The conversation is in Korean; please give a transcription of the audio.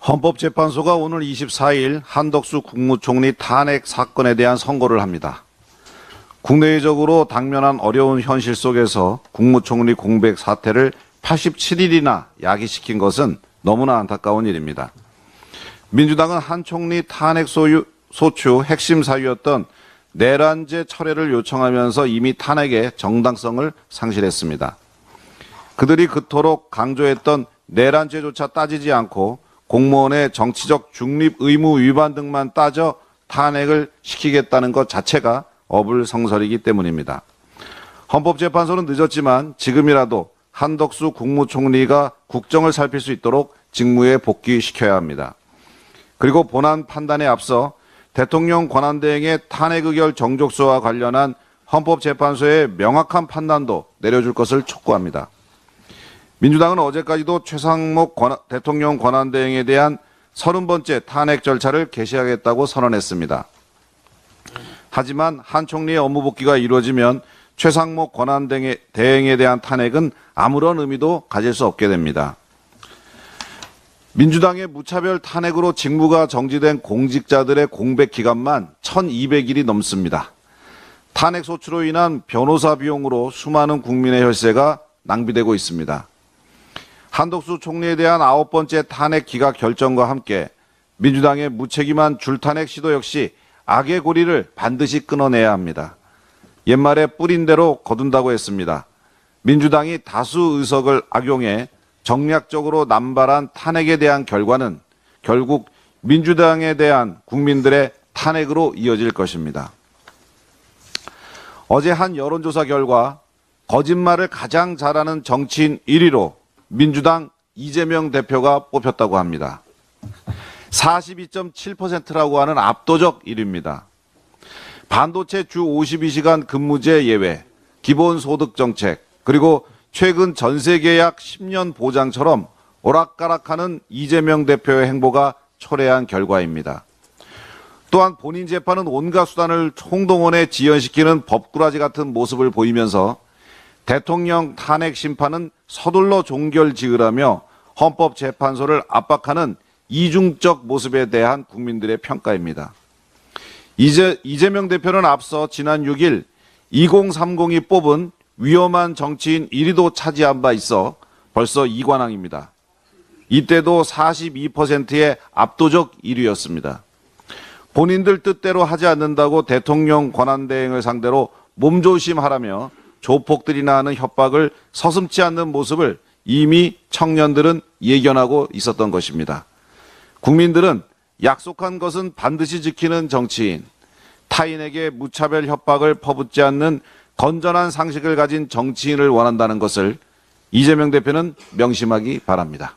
헌법재판소가 오늘 24일 한덕수 국무총리 탄핵 사건에 대한 선고를 합니다. 국내외적으로 당면한 어려운 현실 속에서 국무총리 공백 사태를 87일이나 야기시킨 것은 너무나 안타까운 일입니다. 민주당은 한 총리 탄핵 소추 핵심 사유였던 내란죄 철회를 요청하면서 이미 탄핵의 정당성을 상실했습니다. 그들이 그토록 강조했던 내란죄조차 따지지 않고 공무원의 정치적 중립 의무 위반 등만 따져 탄핵을 시키겠다는 것 자체가 어불성설이기 때문입니다. 헌법재판소는 늦었지만 지금이라도 한덕수 국무총리가 국정을 살필 수 있도록 직무에 복귀시켜야 합니다. 그리고 본안 판단에 앞서 대통령 권한대행의 탄핵 의결 정족수와 관련한 헌법재판소의 명확한 판단도 내려줄 것을 촉구합니다. 민주당은 어제까지도 최상목 대통령 권한대행에 대한 30번째 탄핵 절차를 개시하겠다고 선언했습니다. 하지만 한 총리의 업무 복귀가 이루어지면 최상목 권한대행에 대한 탄핵은 아무런 의미도 가질 수 없게 됩니다. 민주당의 무차별 탄핵으로 직무가 정지된 공직자들의 공백 기간만 1200일이 넘습니다. 탄핵 소추로 인한 변호사 비용으로 수많은 국민의 혈세가 낭비되고 있습니다. 한덕수 총리에 대한 9번째 탄핵 기각 결정과 함께 민주당의 무책임한 줄탄핵 시도 역시 악의 고리를 반드시 끊어내야 합니다. 옛말에 뿌린 대로 거둔다고 했습니다. 민주당이 다수 의석을 악용해 정략적으로 남발한 탄핵에 대한 결과는 결국 민주당에 대한 국민들의 탄핵으로 이어질 것입니다. 어제 한 여론조사 결과 거짓말을 가장 잘하는 정치인 1위로 민주당 이재명 대표가 뽑혔다고 합니다. 42.7%라고 하는 압도적 1위입니다. 반도체 주 52시간 근무제 예외, 기본소득 정책, 그리고 최근 전세계약 10년 보장처럼 오락가락하는 이재명 대표의 행보가 초래한 결과입니다. 또한 본인 재판은 온갖 수단을 총동원해 지연시키는 법꾸라지 같은 모습을 보이면서 대통령 탄핵 심판은 서둘러 종결 지으라며 헌법재판소를 압박하는 이중적 모습에 대한 국민들의 평가입니다. 이재명 대표는 앞서 지난 6일 2030이 뽑은 위험한 정치인 1위도 차지한 바 있어 벌써 2관왕입니다. 이때도 42%의 압도적 1위였습니다. 본인들 뜻대로 하지 않는다고 대통령 권한대행을 상대로 몸조심하라며 조폭들이나 하는 협박을 서슴지 않는 모습을 이미 청년들은 예견하고 있었던 것입니다. 국민들은 약속한 것은 반드시 지키는 정치인, 타인에게 무차별 협박을 퍼붓지 않는 건전한 상식을 가진 정치인을 원한다는 것을 이재명 대표는 명심하기 바랍니다.